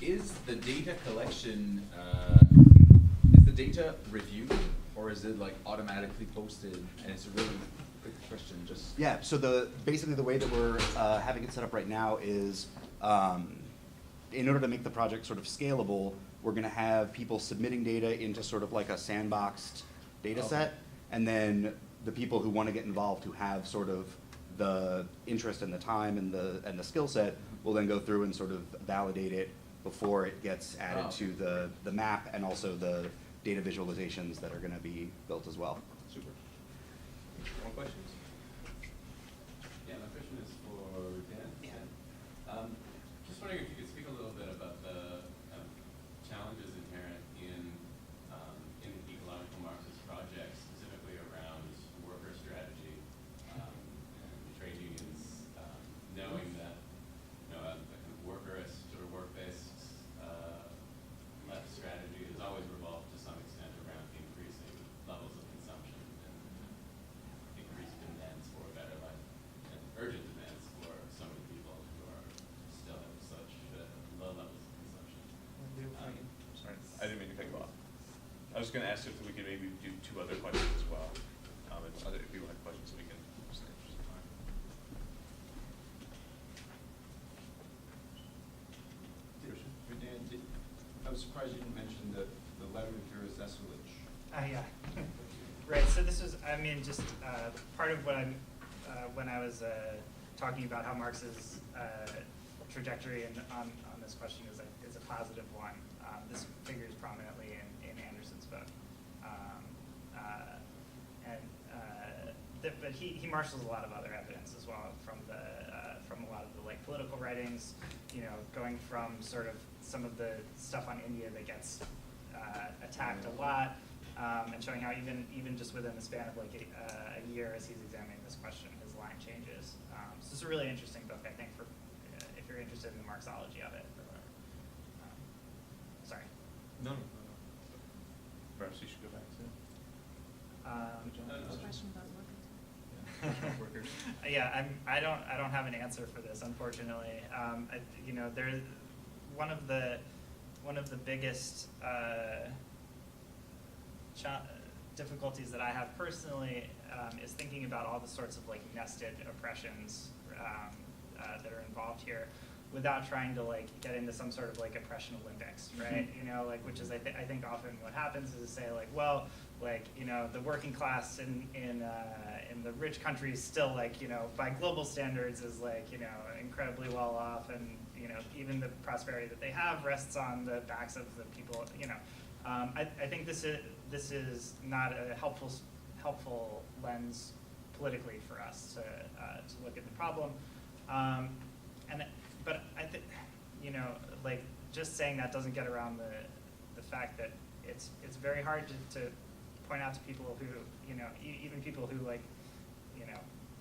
Is the data collection, is the data reviewed, or is it like automatically posted? And it's a really quick question, just. Yeah, so basically the way that we're having it set up right now is, in order to make the project sort of scalable, we're gonna have people submitting data into sort of like a sandboxed data set, and then the people who wanna get involved, who have sort of the interest and the time and the skill set, will then go through and sort of validate it before it gets added to the map, and also the data visualizations that are gonna be built as well. Super. More questions? Yeah, my question is for Dan. Yeah. Just wondering if you could speak a little bit about the challenges inherent in ecological Marxist projects, specifically around worker strategy and trade unions, knowing that a kind of workerist or work-based left strategy has always revolved to some extent around increasing levels of consumption and increased demands for a better life, and urgent demands for so many people who are still at such low levels of consumption. Sorry, I didn't mean to cut you off. I was going to ask if we could maybe do two other questions as well. If other people have questions, we can just answer some time. I was surprised you didn't mention the letter of Jerusalem. Yeah. Right, so this was, I mean, just part of what I'm, when I was talking about how Marx's trajectory on this question is a positive one. This figures prominently in Anderson's book. But he marshals a lot of other evidence as well from a lot of the like political writings, going from sort of some of the stuff on India that gets attacked a lot, and showing how even just within the span of like a year as he's examining this question, his line changes. So it's a really interesting book, I think, for if you're interested in the Marxology of it or whatever. Sorry. No. Perhaps you should go back to. Question about workers. Yeah, I don't have an answer for this, unfortunately. There's one of the biggest difficulties that I have personally is thinking about all the sorts of like nested oppressions that are involved here, without trying to like get into some sort of like oppression Olympics, right? Which is I think often what happens is to say like, well, like the working class in the rich countries still like by global standards is like incredibly well off, and even the prosperity that they have rests on the backs of the people. I think this is not a helpful lens politically for us to look at the problem. But I think like just saying that doesn't get around the fact that it's very hard to point out to people who even people who like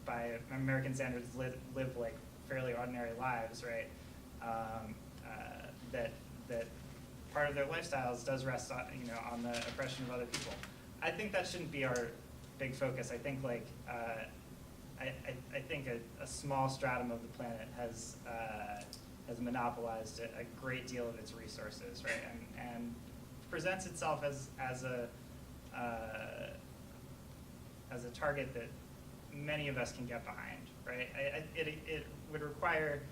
by American standards live like fairly ordinary lives, right? That part of their lifestyles does rest on on the oppression of other people. I think that shouldn't be our big focus. I think like I think a small stratum of the planet has monopolized a great deal of its resources, right? And presents itself as a target that many of us can get behind, right? It would require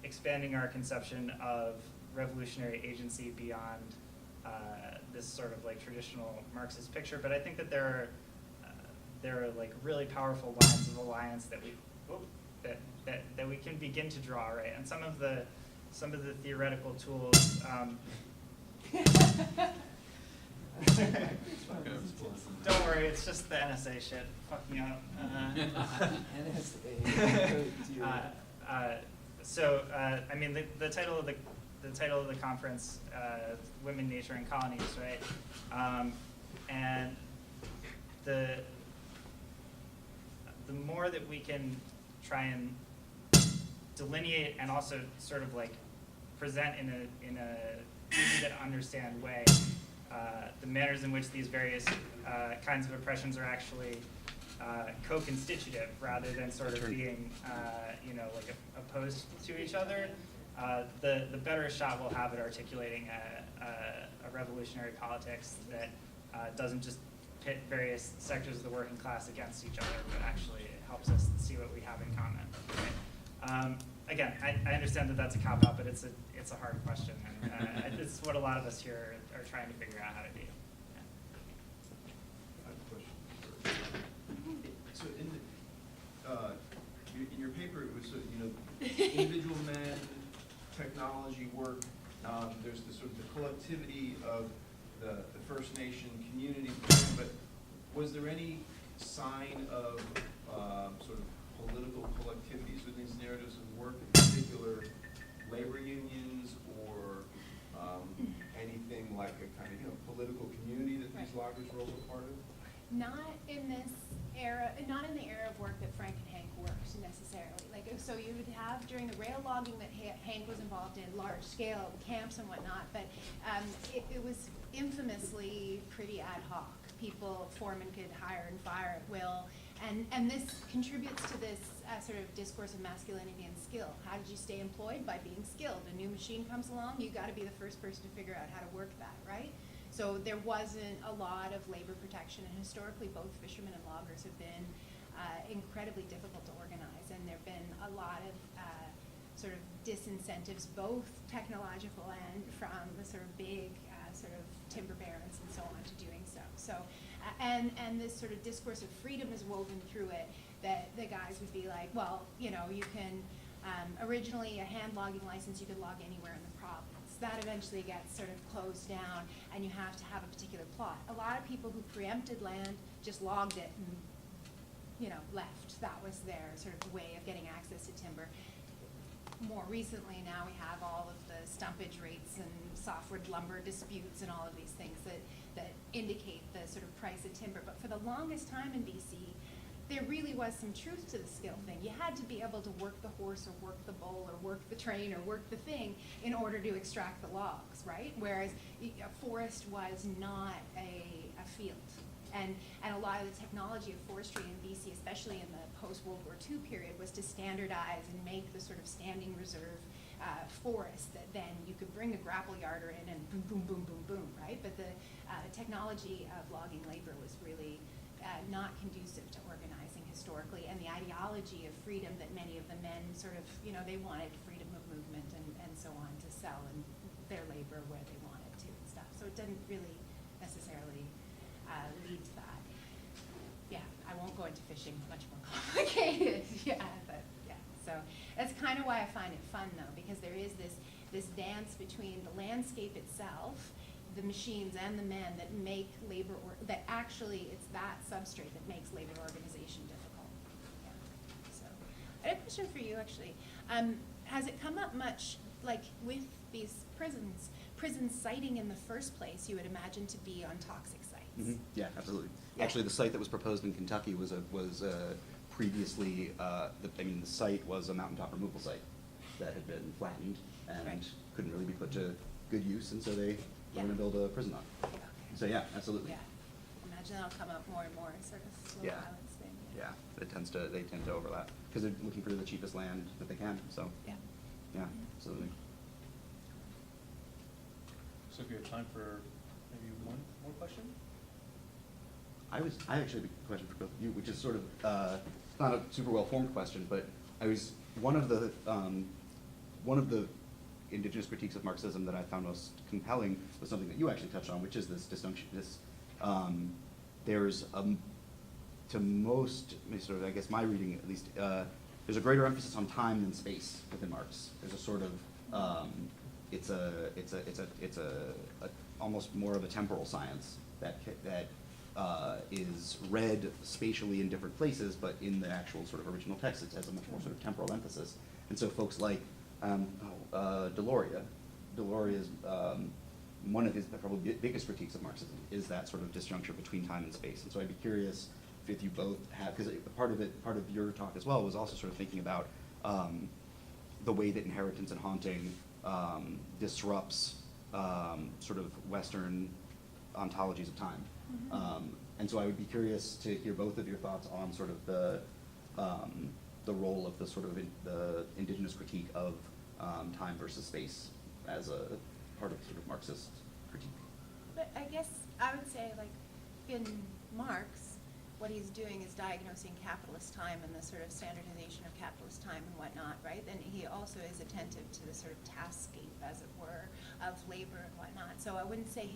expanding our conception of revolutionary agency beyond this sort of like traditional Marxist picture. But I think that there are like really powerful lines of alliance that we can begin to draw, right? And some of the theoretical tools. Don't worry, it's just the NSA shit fucking up. I mean, the title of the conference, Women, Nature, and Colonies, right? And the more that we can try and delineate and also sort of like present in a easy to understand way the manners in which these various kinds of oppressions are actually co-constitutive rather than sort of being like opposed to each other, the better shot we'll have at articulating a revolutionary politics that doesn't just pit various sectors of the working class against each other, but actually helps us see what we have in common. Right? Again, I understand that that's a cop-out, but it's a hard question, and it's what a lot of us here are trying to figure out how to do. I have a question. So in your paper, it was individual men, technology work. There's the sort of the collectivity of the First Nation community, but was there any sign of sort of political collectivities within these narratives of work, in particular labor unions or anything like a kind of political community that these loggers were also part of? Not in this era, not in the era of work that Frank and Hank worked necessarily. Like, so you would have during the rail logging that Hank was involved in, large scale camps and whatnot, but it was infamously pretty ad hoc. People, foremen could hire and fire at will, and this contributes to this sort of discourse of masculinity and skill. How did you stay employed? By being skilled. A new machine comes along, you got to be the first person to figure out how to work that, right? So there wasn't a lot of labor protection, and historically both fishermen and loggers have been incredibly difficult to organize, and there have been a lot of sort of disincentives, both technological and from the sort of big sort of timber barons and so on to doing so. So, and this sort of discourse of freedom is woven through it, that the guys would be like, well, you can, originally a hand logging license, you could log anywhere in the province. That eventually gets sort of closed down, and you have to have a particular plot. A lot of people who preempted land just logged it and, left. That was their sort of way of getting access to timber. More recently, now we have all of the stumpage rates and softwood lumber disputes and all of these things that indicate the sort of price of timber. But for the longest time in BC, there really was some truth to the skill thing. You had to be able to work the horse or work the bull or work the train or work the thing in order to extract the logs, right? Whereas a forest was not a field. And a lot of the technology of forestry in BC, especially in the post-World War II period, was to standardize and make the sort of standing reserve forest that then you could bring a grapple yarder in and boom, boom, boom, boom, boom, right? But the technology of logging labor was really not conducive to organizing historically, and the ideology of freedom that many of the men sort of, they wanted freedom of movement and so on to sell and their labor where they wanted to and stuff. So it didn't really necessarily lead to that. Yeah, I won't go into fishing, much more complicated. So that's kind of why I find it fun though, because there is this dance between the landscape itself, the machines and the men that make labor, that actually it's that substrate that makes labor organization difficult. Yeah. So I had a question for you actually. Has it come up much, like with these prison siting in the first place, you would imagine to be on toxic sites? Mm-hmm. Yeah, absolutely. Yeah. Actually, the site that was proposed in Kentucky was previously, the site was a mountaintop removal site that had been flattened and Right. couldn't really be put to good use, and so they were Yeah. going to build a prison on it. Yeah. So yeah, absolutely. Yeah. Imagine that'll come up more and more, sort of slow Yeah. violence thing. Yeah, they tend to overlap because they're looking for the cheapest land that they can. So Yeah. yeah, absolutely. So if you have time for maybe one more question? I actually have a question for both of you, which is sort of it's not a super well formed question, but one of the indigenous critiques of Marxism that I found most compelling was something that you actually touched on, which is this disjunction. There's to most sort of, I guess my reading at least, there's a greater emphasis on time than space within Marx. There's a sort of it's almost more of a temporal science that is read spatially in different places, but in the actual sort of original text, it has a much more sort of temporal emphasis. And so folks like Deloria's one of his probably biggest critiques of Marxism is that sort of disjuncture between time and space. And so I'd be curious if you both have, because part of your talk as well was also sort of thinking about the way that inheritance and haunting disrupts sort of Western ontologies of time. Mm-hmm. And so I would be curious to hear both of your thoughts on sort of the role of the sort of the indigenous critique of time versus space as a part of sort of Marxist critique. But I guess I would say, like, in Marx, what he's doing is diagnosing capitalist time and the sort of standardization of capitalist time and whatnot, right? And he also is attentive to the sort of taskscape, as it were, of labor and whatnot. So I wouldn't say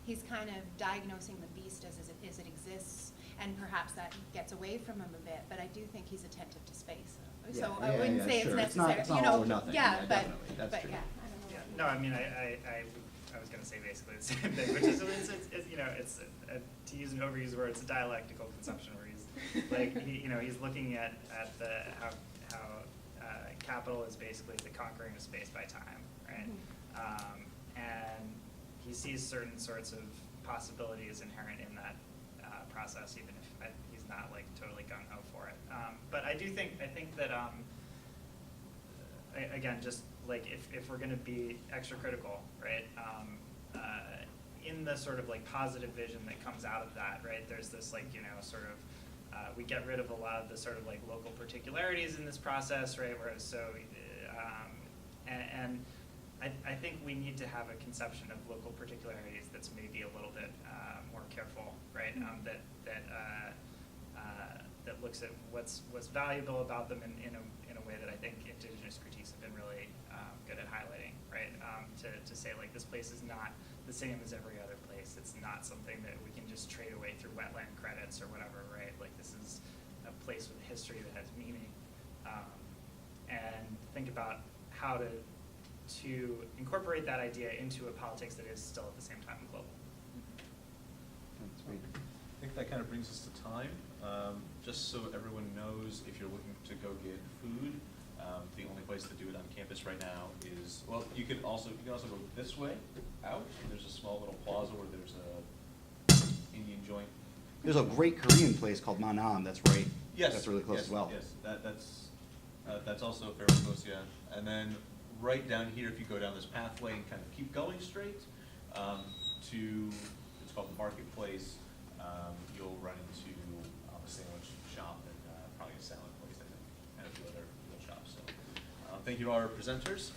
he's kind of diagnosing the beast as it exists, and perhaps that gets away from him a bit, but I do think he's attentive to space. So I wouldn't say sure. it's It's not necessary, all or nothing. yeah, but, definitely. That's but true. yeah, I don't know. Yeah, what no, I mean, I was gonna say basically the same thing, which is, it's you know, it's, to use an overused word, it's a dialectical consumption where he's, like, he's looking at how capital is basically the conquering of space by time, right? And he sees certain sorts of possibilities inherent in that process, even if he's not like totally gung-ho for it. But I think that, again, just like if we're gonna be extra critical, right? In the sort of like positive vision that comes out of that, right? There's this like, sort of, we get rid of a lot of the sort of like local particularities in this process, right? Whereas and I think we need to have a conception of local particularities that's maybe a little bit more careful, right? That looks at what's valuable about them in a way that I think indigenous critiques have been really good at highlighting, right? To say like this place is not the same as every other place. It's not something that we can just trade away through wetland credits or whatever, right? Like this is a place with history that has meaning, and think about how to incorporate that idea into a politics that is still at the same time global. That's great. I think that kind of brings us to time. Just so everyone knows, if you're looking to go get food, the only place to do it on campus right now is, well, you can also go this way out. There's a small little plaza where there's a Indian joint. There's a great Korean place called Manam that's right. Yes. That's really close yes, as well. Yes, that's also fairly close, yeah. And then right down here, if you go down this pathway and kind of keep going straight to, it's called the Marketplace, you'll run into a sandwich shop and probably a salad place, I think, and a few other little shops. So thank you to our presenters.